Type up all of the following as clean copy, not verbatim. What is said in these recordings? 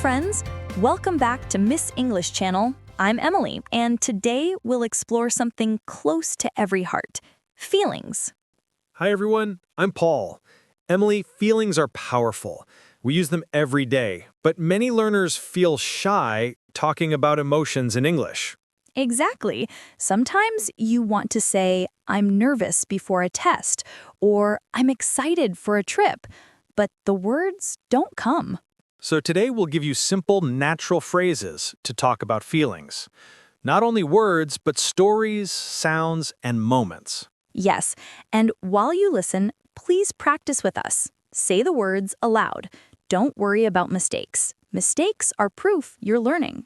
friends! Welcome back to Miss English Channel. I'm Emily, and today we'll explore something close to every heart, feelings. Hi everyone, I'm Paul. Emily, feelings are powerful. We use them every day, but many learners feel shy talking about emotions in English. Exactly. Sometimes you want to say, I'm nervous before a test, or I'm excited for a trip, but the words don't come. So today we'll give you simple, natural phrases to talk about feelings. Not only words, but stories, sounds, and moments. Yes, and while you listen, please practice with us. Say the words aloud. Don't worry about mistakes. Mistakes are proof you're learning.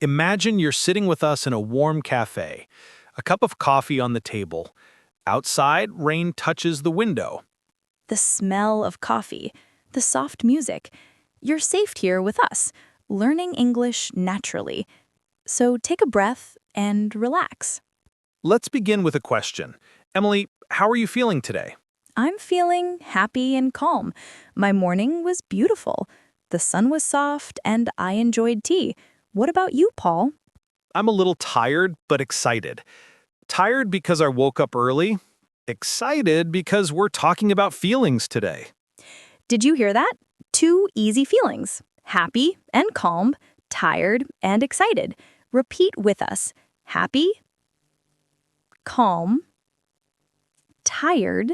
Imagine you're sitting with us in a warm cafe, a cup of coffee on the table. Outside, rain touches the window. The smell of coffee, the soft music. You're safe here with us, learning English naturally. So take a breath and relax. Let's begin with a question. Emily, how are you feeling today? I'm feeling happy and calm. My morning was beautiful. The sun was soft and I enjoyed tea. What about you, Paul? I'm a little tired, but excited. Tired because I woke up early. Excited because we're talking about feelings today. Did you hear that? Two easy feelings, happy and calm, tired and excited. Repeat with us. Happy, calm, tired,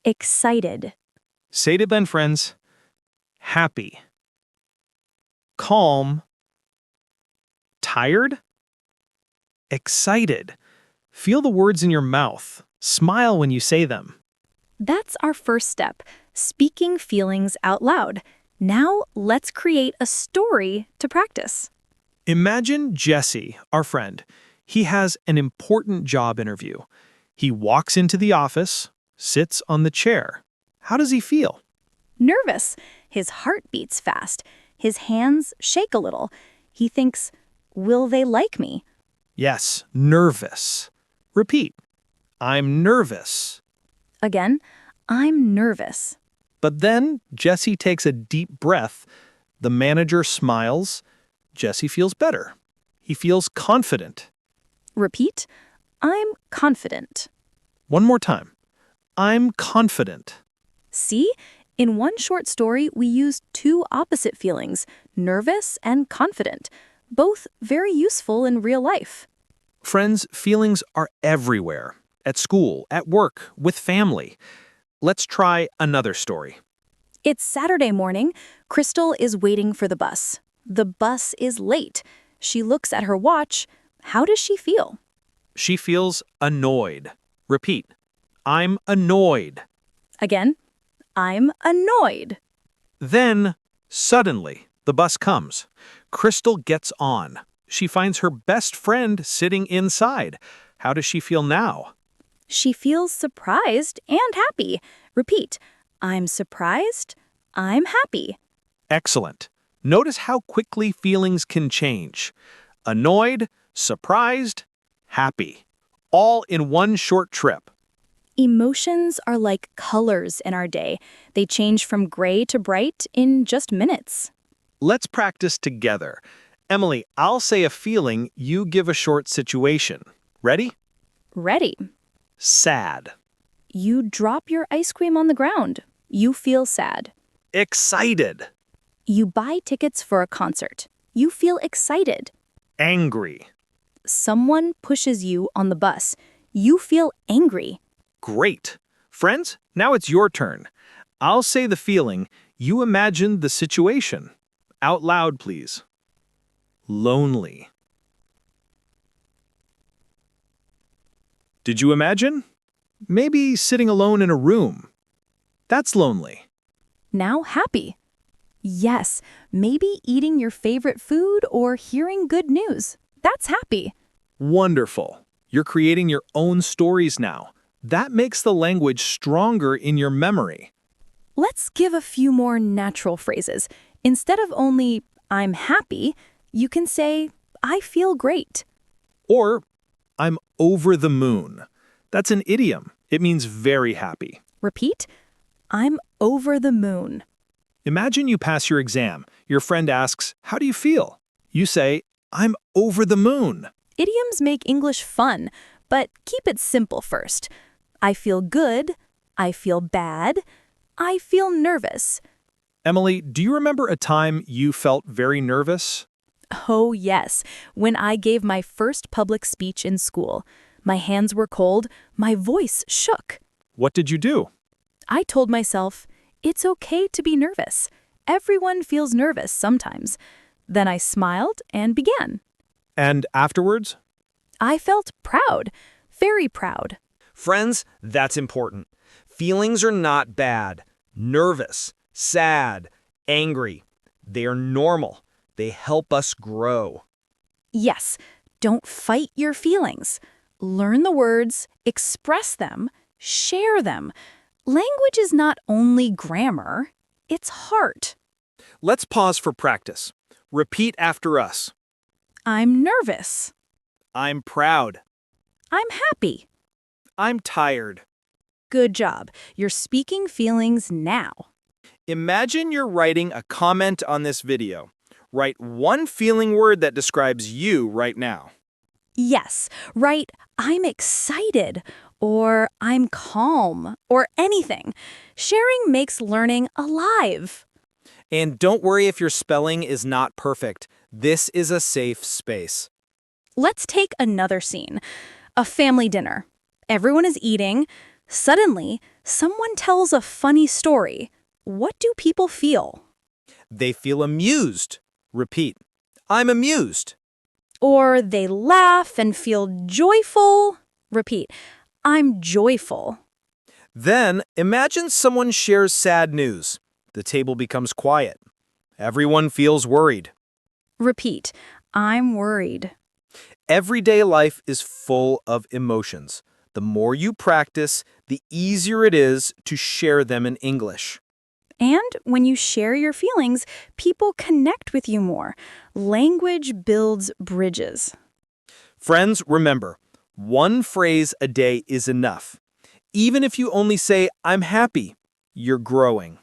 excited. Say it then, friends. Happy. Calm. Tired. Excited. Feel the words in your mouth. Smile when you say them. That's our first step, speaking feelings out loud. Now let's create a story to practice. Imagine Jesse, our friend. He has an important job interview. He walks into the office, sits on the chair. How does he feel? Nervous. His heart beats fast. His hands shake a little. He thinks, will they like me? Yes, nervous. Repeat. I'm nervous. Again, I'm nervous. But then Jesse takes a deep breath. The manager smiles. Jesse feels better. He feels confident. Repeat, I'm confident. One more time. I'm confident. See? In one short story, we used two opposite feelings, nervous and confident, both very useful in real life. Friends, feelings are everywhere. At school, at work, with family. Let's try another story. It's Saturday morning. Crystal is waiting for the bus. The bus is late. She looks at her watch. How does she feel? She feels annoyed. Repeat. I'm annoyed. Again, I'm annoyed. Then, suddenly, the bus comes. Crystal gets on. She finds her best friend sitting inside. How does she feel now? She feels surprised and happy. Repeat, I'm surprised, I'm happy. Excellent. Notice how quickly feelings can change. Annoyed, surprised, happy. All in one short trip. Emotions are like colors in our day. They change from gray to bright in just minutes. Let's practice together. Emily, I'll say a feeling, you give a short situation. Ready? Ready. Sad. You drop your ice cream on the ground. You feel sad. Excited. You buy tickets for a concert. You feel excited. Angry. Someone pushes you on the bus. You feel angry. Great. Friends, now it's your turn. I'll say the feeling, you imagine the situation. Out loud, please. Lonely. Did you imagine? Maybe sitting alone in a room. That's lonely. Now happy. Yes, maybe eating your favorite food or hearing good news. That's happy. Wonderful. You're creating your own stories now. That makes the language stronger in your memory. Let's give a few more natural phrases. Instead of only, I'm happy, you can say, I feel great. Or, I'm over the moon. That's an idiom. It means very happy. Repeat, I'm over the moon. Imagine you pass your exam. Your friend asks, "How do you feel?" You say, "I'm over the moon." Idioms make English fun, but keep it simple first. I feel good. I feel bad. I feel nervous. Emily, do you remember a time you felt very nervous? Oh, yes. When I gave my first public speech in school, my hands were cold, my voice shook. What did you do? I told myself, it's okay to be nervous. Everyone feels nervous sometimes. Then I smiled and began. And afterwards? I felt proud, very proud. Friends, that's important. Feelings are not bad. Nervous, sad, angry. They are normal. They help us grow. Yes, don't fight your feelings. Learn the words, express them, share them. Language is not only grammar, it's heart. Let's pause for practice. Repeat after us. I'm nervous. I'm proud. I'm happy. I'm tired. Good job. You're speaking feelings now. Imagine you're writing a comment on this video. Write one feeling word that describes you right now. Yes, write, I'm excited, or I'm calm, or anything. Sharing makes learning alive. And don't worry if your spelling is not perfect. This is a safe space. Let's take another scene. A family dinner. Everyone is eating. Suddenly, someone tells a funny story. What do people feel? They feel amused. Repeat. I'm amused. Or they laugh and feel joyful. Repeat. I'm joyful. Then imagine someone shares sad news. The table becomes quiet. Everyone feels worried. Repeat. I'm worried. Everyday life is full of emotions. The more you practice, the easier it is to share them in English. And when you share your feelings, people connect with you more. Language builds bridges. Friends, remember, one phrase a day is enough. Even if you only say, I'm happy, you're growing.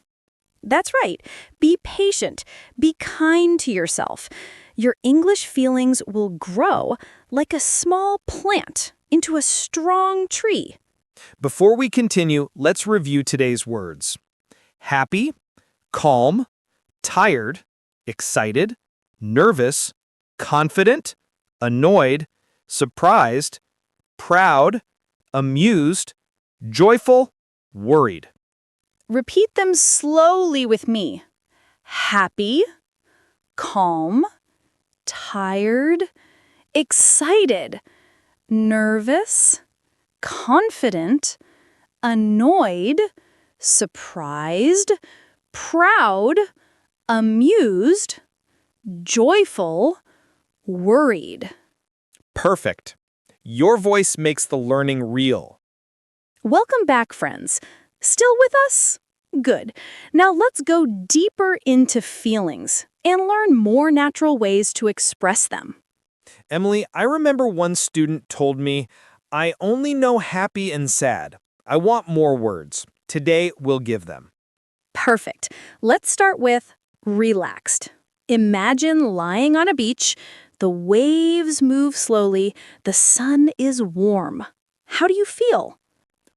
That's right. Be patient. Be kind to yourself. Your English feelings will grow like a small plant into a strong tree. Before we continue, let's review today's words. Happy, calm, tired, excited, nervous, confident, annoyed, surprised, proud, amused, joyful, worried. Repeat them slowly with me. Happy, calm, tired, excited, nervous, confident, annoyed, surprised, proud, amused, joyful, worried. Perfect. Your voice makes the learning real. Welcome back, friends. Still with us? Good. Now let's go deeper into feelings and learn more natural ways to express them. Emily, I remember one student told me, I only know happy and sad. I want more words. Today, we'll give them. Perfect. Let's start with relaxed. Imagine lying on a beach. The waves move slowly. The sun is warm. How do you feel?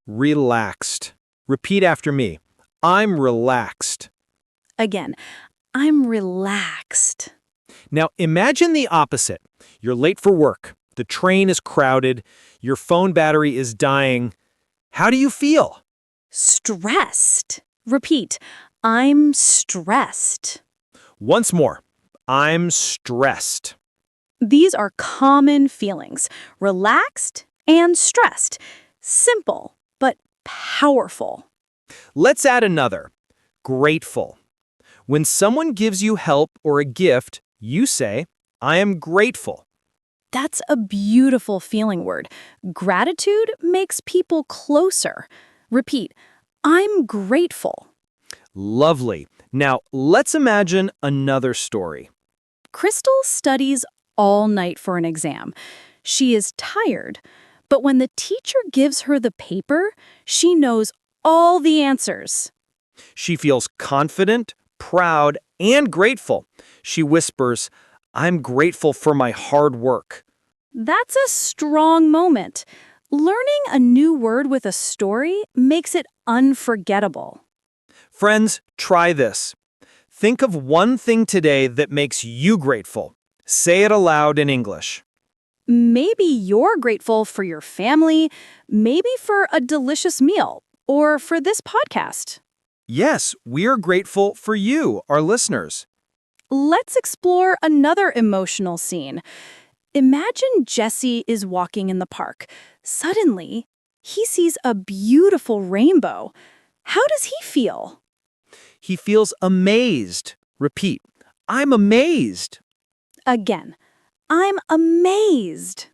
Relaxed. Repeat after me. I'm relaxed. Again, I'm relaxed. Now imagine the opposite. You're late for work. The train is crowded. Your phone battery is dying. How do you feel? Stressed. Repeat, I'm stressed. Once more. I'm stressed. These are common feelings, relaxed and stressed. Simple, but powerful. Let's add another. Grateful. When someone gives you help or a gift, you say, I am grateful. That's a beautiful feeling word. Gratitude makes people closer. Repeat, I'm grateful. Lovely. Now, let's imagine another story. Crystal studies all night for an exam. She is tired, but when the teacher gives her the paper, she knows all the answers. She feels confident, proud, and grateful. She whispers, "I'm grateful for my hard work." That's a strong moment. Learning a new word with a story makes it unforgettable. Friends, try this. Think of one thing today that makes you grateful. Say it aloud in English. Maybe you're grateful for your family, maybe for a delicious meal, or for this podcast. Yes, we are grateful for you, our listeners. Let's explore another emotional scene. Imagine Jesse is walking in the park. Suddenly, he sees a beautiful rainbow. How does he feel? He feels amazed. Repeat, I'm amazed. Again, I'm amazed.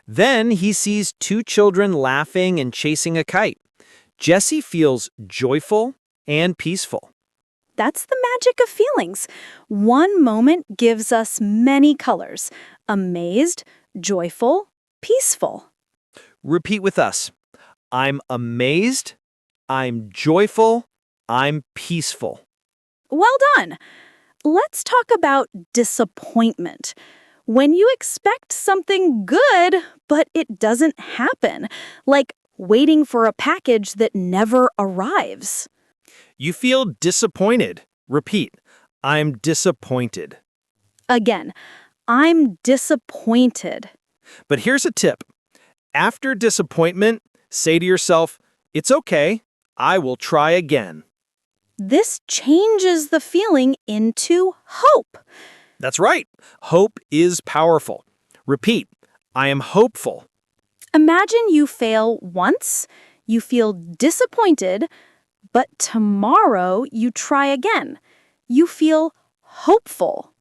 Then he sees two children laughing and chasing a kite. Jesse feels joyful and peaceful. That's the magic of feelings. One moment gives us many colors: amazed, joyful, peaceful. Repeat with us. I'm amazed. I'm joyful. I'm peaceful. Well done. Let's talk about disappointment. When you expect something good, but it doesn't happen, like waiting for a package that never arrives. You feel disappointed. Repeat. I'm disappointed. Again, I'm disappointed. But here's a tip. After disappointment, say to yourself, it's okay. I will try again. This changes the feeling into hope. That's right. Hope is powerful. Repeat. I am hopeful. Imagine you fail once, you feel disappointed, but tomorrow you try again. You feel hopeful.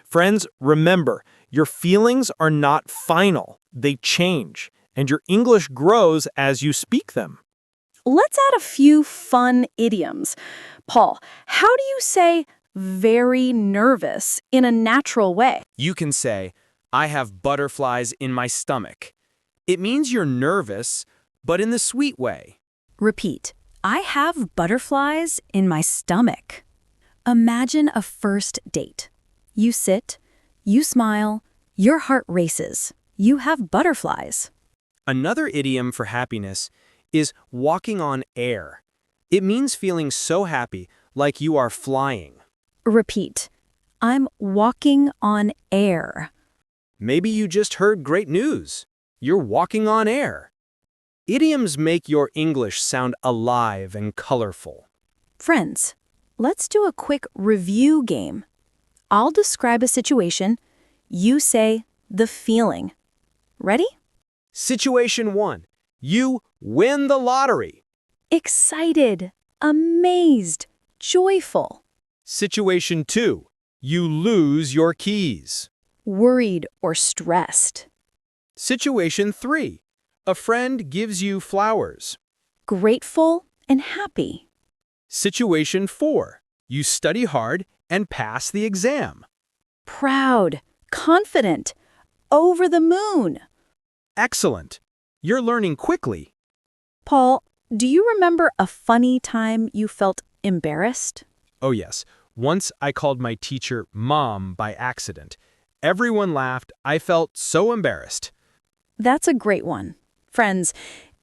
Friends, remember, your feelings are not final. They change, and your English grows as you speak them. Let's add a few fun idioms. Paul, how do you say very nervous in a natural way? You can say, I have butterflies in my stomach. It means you're nervous, but in the sweet way. Repeat. I have butterflies in my stomach. Imagine a first date. You sit, you smile, your heart races. You have butterflies. Another idiom for happiness is walking on air. It means feeling so happy, like you are flying. Repeat. I'm walking on air. Maybe you just heard great news. You're walking on air. Idioms make your English sound alive and colorful. Friends, let's do a quick review game. I'll describe a situation. You say the feeling. Ready? Situation 1. You win the lottery. Excited, amazed, joyful, Situation 2. You lose your keys. worried or stressed, Situation 3. A friend gives you flowers. grateful and happy, Situation 4. You study hard and pass the exam. proud, confident, over the moon. Excellent. You're learning quickly. Paul, do you remember a funny time you felt embarrassed? Oh yes, once I called my teacher Mom by accident. Everyone laughed. I felt so embarrassed. That's a great one. Friends,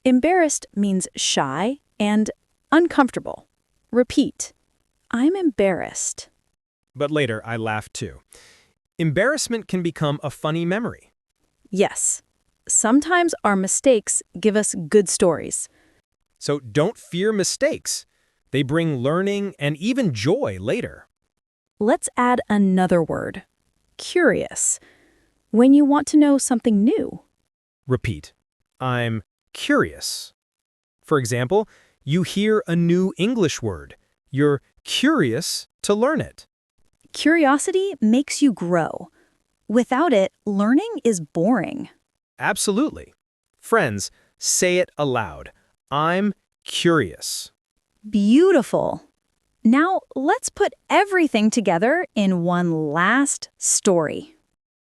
embarrassed means shy and uncomfortable. Repeat. I'm embarrassed. But later I laughed too. Embarrassment can become a funny memory. Yes. Sometimes our mistakes give us good stories. So don't fear mistakes. They bring learning and even joy later. Let's add another word. Curious. When you want to know something new. Repeat. I'm curious. For example, you hear a new English word. You're curious to learn it. Curiosity makes you grow. Without it, learning is boring. Absolutely. Friends, say it aloud. I'm curious. Beautiful. Now, let's put everything together in one last story.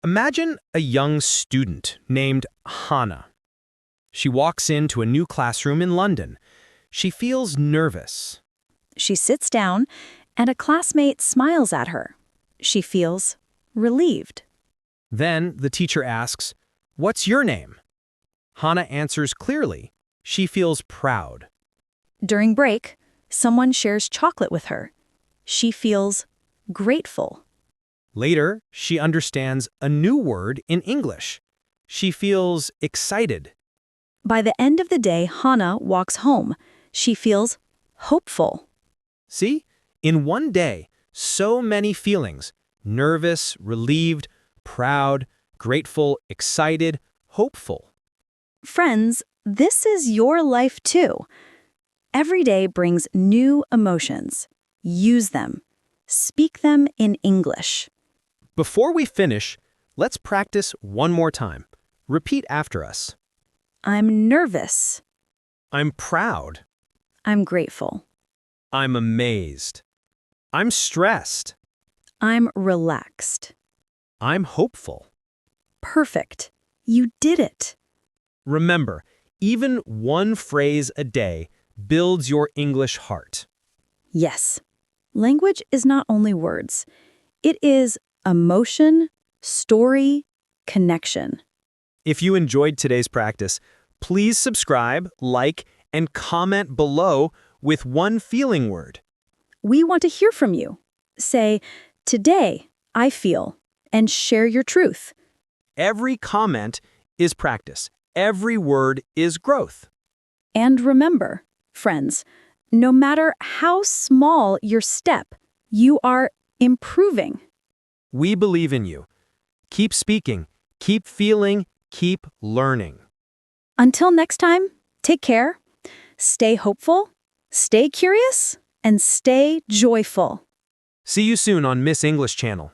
Imagine a young student named Hannah. She walks into a new classroom in London. She feels nervous. She sits down And a classmate smiles at her. She feels relieved. Then the teacher asks, "What's your name?" Hannah answers clearly. She feels proud. During break, someone shares chocolate with her. She feels grateful. Later, she understands a new word in English. She feels excited. By the end of the day, Hannah walks home. She feels hopeful. See? In one day, so many feelings: nervous, relieved, proud, grateful, excited, hopeful. Friends, this is your life too. Every day brings new emotions. Use them. Speak them in English. Before we finish, let's practice one more time. Repeat after us. I'm nervous. I'm proud. I'm grateful. I'm amazed. I'm stressed. I'm relaxed. I'm hopeful. Perfect. You did it. Remember, even one phrase a day builds your English heart. Yes. Language is not only words. It is emotion, story, connection. If you enjoyed today's practice, please subscribe, like, and comment below with one feeling word. We want to hear from you. Say, today, I feel, and share your truth. Every comment is practice. Every word is growth. And remember, friends, no matter how small your step, you are improving. We believe in you. Keep speaking, keep feeling, keep learning. Until next time, take care, stay hopeful, stay curious, and stay joyful. See you soon on Miss English Channel.